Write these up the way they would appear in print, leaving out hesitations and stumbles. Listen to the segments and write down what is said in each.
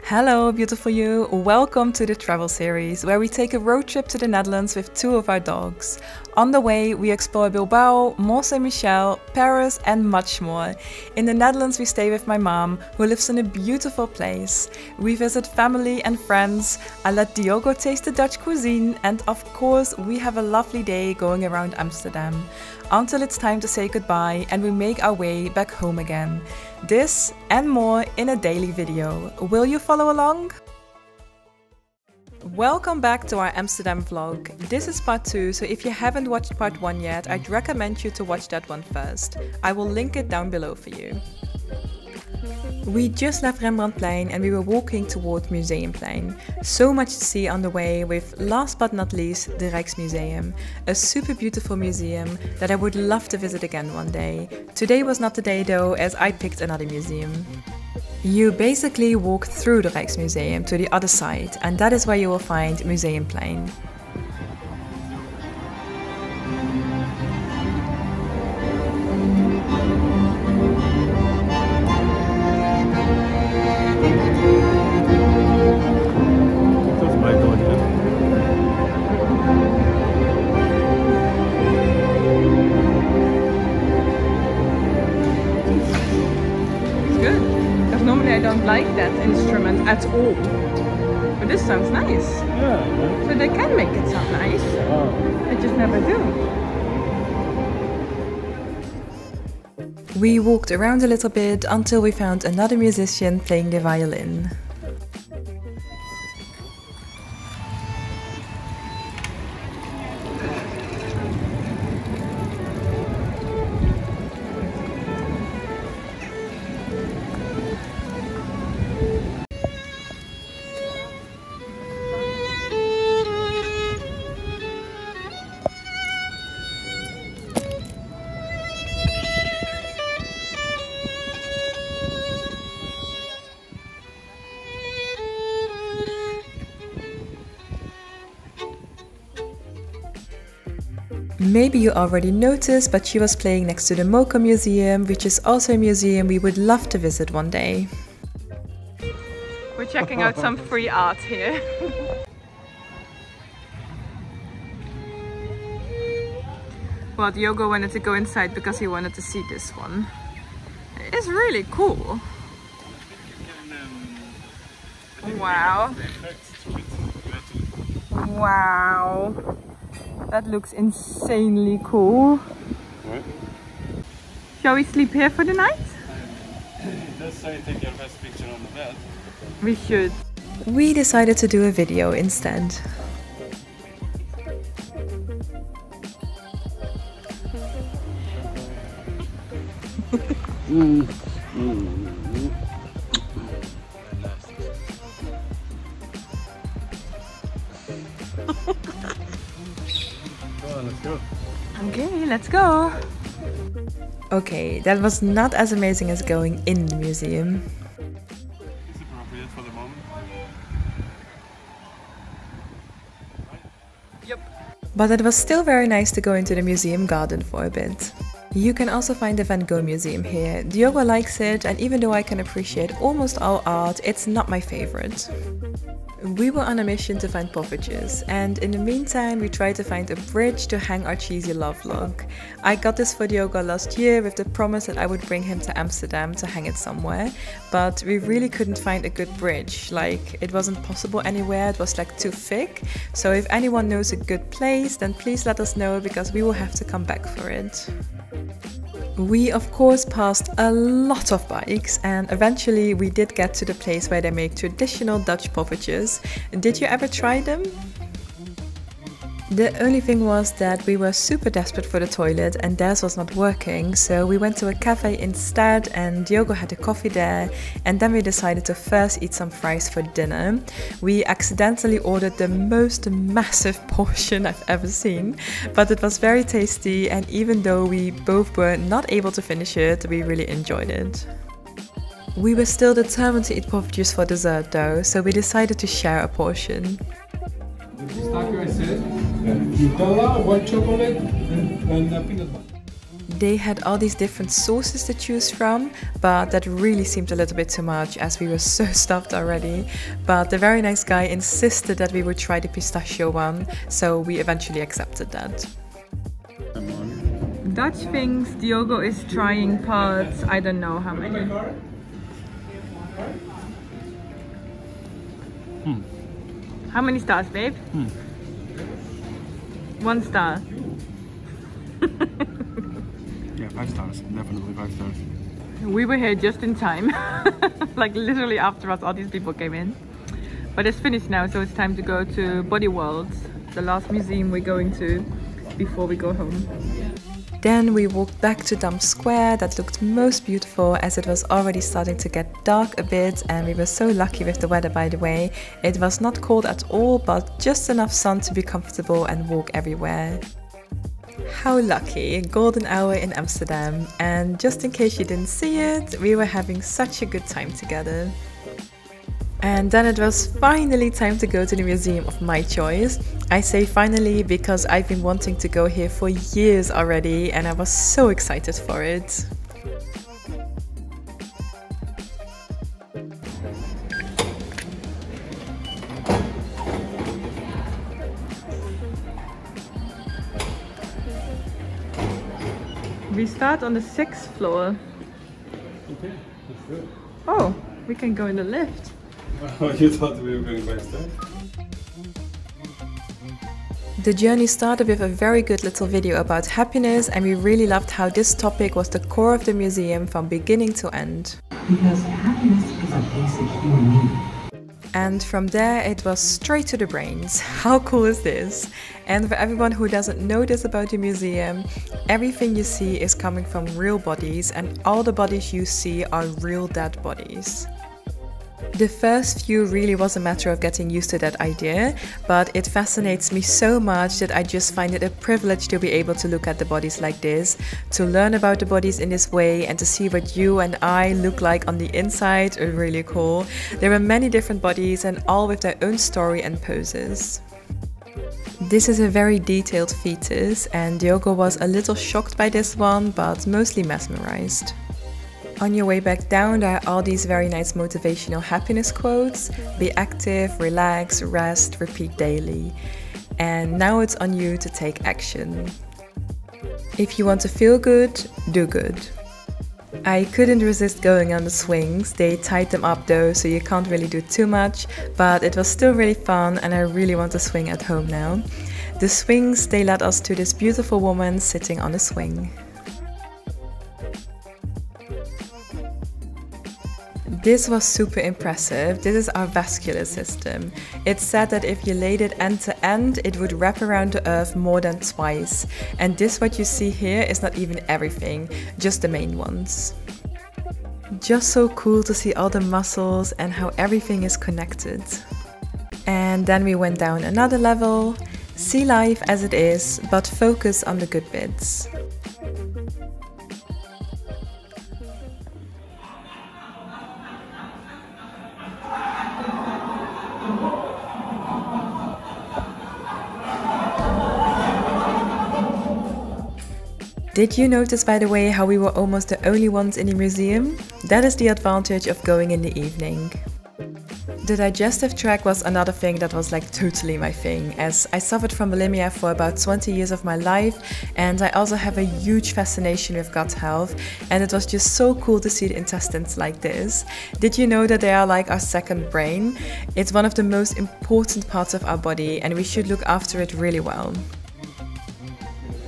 Hello, beautiful you! Welcome to the travel series, where we take a road trip to the Netherlands with two of our dogs. On the way, we explore Bilbao, Mont Saint-Michel, Paris, and much more. In the Netherlands, we stay with my mom, who lives in a beautiful place. We visit family and friends. I let Diogo taste the Dutch cuisine, and of course, we have a lovely day going around Amsterdam. Until it's time to say goodbye and we make our way back home again. This and more in a daily video. Will you follow along? Welcome back to our Amsterdam vlog. This is part 2, so if you haven't watched part 1 yet, I'd recommend you to watch that one first. I will link it down below for you. We just left Rembrandtplein and we were walking toward Museumplein. So much to see on the way with, last but not least, the Rijksmuseum. A super beautiful museum that I would love to visit again one day. Today was not the day though, as I picked another museum. You basically walk through the Rijksmuseum to the other side, and that is where you will find Museumplein. I don't like that instrument at all, but this sounds nice. Yeah. So they can make it sound nice. They just never do. We walked around a little bit until we found another musician playing the violin. Maybe you already noticed, but she was playing next to the Moco Museum, which is also a museum we would love to visit one day. We're checking out some free art here. Well, Diogo wanted to go inside because he wanted to see this one. It's really cool. Wow. Wow. That looks insanely cool. What? Shall we sleep here for the night? That's how you take your best picture on the bed. We should. We decided to do a video instead. Let's go. Okay, let's go. Okay, that was not as amazing as going in the museum. Is appropriate for the moment. Yep. But it was still very nice to go into the museum garden for a bit. You can also find the Van Gogh Museum here. Diogo likes it, and even though I can appreciate almost all art, it's not my favorite. We were on a mission to find Poffertjes, and in the meantime we tried to find a bridge to hang our cheesy love log. I got this for Diogo last year with the promise that I would bring him to Amsterdam to hang it somewhere, but we really couldn't find a good bridge. Like, it wasn't possible anywhere, it was like too thick. So if anyone knows a good place, then please let us know, because we will have to come back for it. We of course passed a lot of bikes, and eventually we did get to the place where they make traditional Dutch poffertjes. Did you ever try them? The only thing was that we were super desperate for the toilet and theirs was not working, so we went to a cafe instead and Diogo had a coffee there, and then we decided to first eat some fries for dinner. We accidentally ordered the most massive portion I've ever seen, but it was very tasty, and even though we both were not able to finish it, we really enjoyed it. We were still determined to eat poffertjes for dessert though, so we decided to share a portion. Pistachio, I said. Nutella, white chocolate, and peanut butter. They had all these different sauces to choose from, but that really seemed a little bit too much as we were so stuffed already. But the very nice guy insisted that we would try the pistachio one, so we eventually accepted that. Dutch things, Diogo is trying parts, I don't know how many. How many stars, babe? 1 star. Yeah, 5 stars. Definitely 5 stars. We were here just in time. Like literally after us, all these people came in. But it's finished now, so it's time to go to Body World, the last museum we're going to before we go home. Then we walked back to Dam Square that looked most beautiful as it was already starting to get dark a bit, and we were so lucky with the weather, by the way. It was not cold at all, but just enough sun to be comfortable and walk everywhere. How lucky, golden hour in Amsterdam, and just in case you didn't see it, we were having such a good time together. And then it was finally time to go to the museum of my choice. I say finally because I've been wanting to go here for years already and I was so excited for it. We start on the 6th floor. Okay, that's good. Oh, we can go in the lift. Oh, you thought we were going backstage? The journey started with a very good little video about happiness, and we really loved how this topic was the core of the museum from beginning to end. Because happiness is a basic human need. And from there it was straight to the brains. How cool is this? And for everyone who doesn't know this about the museum, everything you see is coming from real bodies, and all the bodies you see are real dead bodies. The first few really was a matter of getting used to that idea, but it fascinates me so much that I just find it a privilege to be able to look at the bodies like this, to learn about the bodies in this way, and to see what you and I look like on the inside are really cool. There are many different bodies and all with their own story and poses. This is a very detailed fetus, and Diogo was a little shocked by this one, but mostly mesmerized. On your way back down, there are all these very nice motivational happiness quotes. Be active, relax, rest, repeat daily. And now it's on you to take action. If you want to feel good, do good. I couldn't resist going on the swings. They tied them up though, so you can't really do too much, but it was still really fun and I really want to swing at home now. The swings, they led us to this beautiful woman sitting on a swing. This was super impressive. This is our vascular system. It's said that if you laid it end to end, it would wrap around the earth more than twice. And this what you see here is not even everything, just the main ones. Just so cool to see all the muscles and how everything is connected. And then we went down another level. See life as it is, but focus on the good bits. Did you notice, by the way, how we were almost the only ones in the museum? That is the advantage of going in the evening. The digestive tract was another thing that was like totally my thing, as I suffered from bulimia for about 20 years of my life, and I also have a huge fascination with gut health, and it was just so cool to see the intestines like this. Did you know that they are like our second brain? It's one of the most important parts of our body, and we should look after it really well.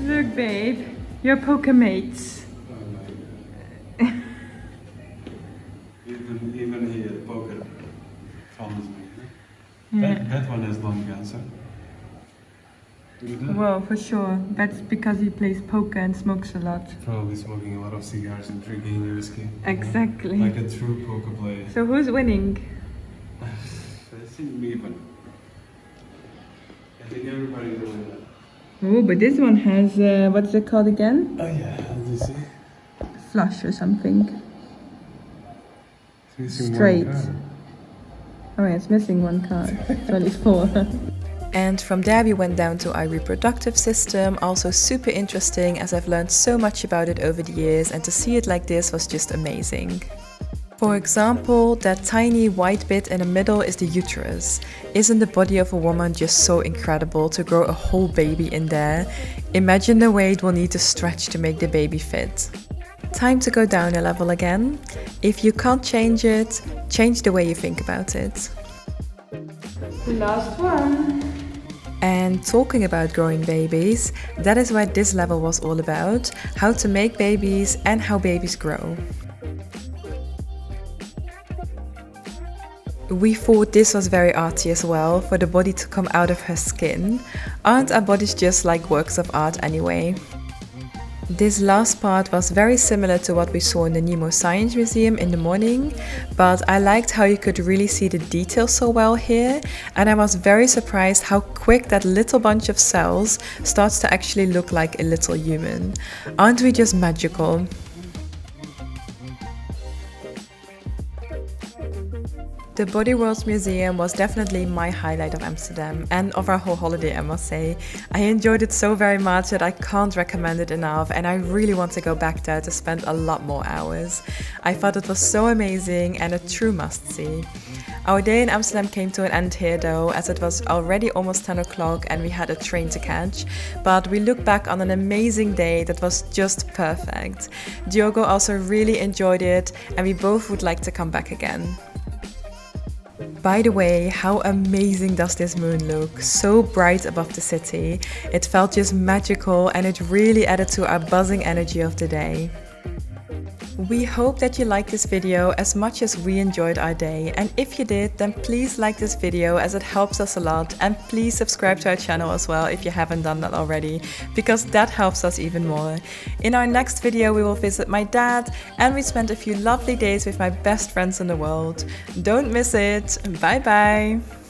Look, babe. Your poker mates. Even here, poker follows me. Yeah. That one has lung cancer. Well, for sure. That's because he plays poker and smokes a lot. Probably smoking a lot of cigars and drinking whiskey. Exactly. Like a true poker player. So who's winning? I think even. I think everybody's a winner. Oh, but this one has, what's it called again? Oh yeah, let me see. Flush or something. It's missing Straight. one card. Oh yeah, it's missing one card. It's only 4. And from there we went down to our reproductive system, also super interesting as I've learned so much about it over the years, and to see it like this was just amazing. For example, that tiny white bit in the middle is the uterus. Isn't the body of a woman just so incredible to grow a whole baby in there? Imagine the way it will need to stretch to make the baby fit. Time to go down a level again. If you can't change it, change the way you think about it. Last one. And talking about growing babies, that is what this level was all about, how to make babies and how babies grow. We thought this was very arty as well, for the body to come out of her skin. Aren't our bodies just like works of art anyway? This last part was very similar to what we saw in the Nemo Science Museum in the morning, but I liked how you could really see the details so well here, and I was very surprised how quick that little bunch of cells starts to actually look like a little human. Aren't we just magical? The Body Worlds Museum was definitely my highlight of Amsterdam and of our whole holiday, I must say. I enjoyed it so very much that I can't recommend it enough, and I really want to go back there to spend a lot more hours. I thought it was so amazing and a true must-see. Our day in Amsterdam came to an end here though, as it was already almost 10 o'clock and we had a train to catch, but we look back on an amazing day that was just perfect. Diogo also really enjoyed it, and we both would like to come back again. By the way, how amazing does this moon look? So bright above the city. It felt just magical, and it really added to our buzzing energy of the day. We hope that you liked this video as much as we enjoyed our day, and if you did, then please like this video as it helps us a lot, and please subscribe to our channel as well if you haven't done that already, because that helps us even more. In our next video we will visit my dad, and we spend a few lovely days with my best friends in the world. Don't miss it! Bye bye!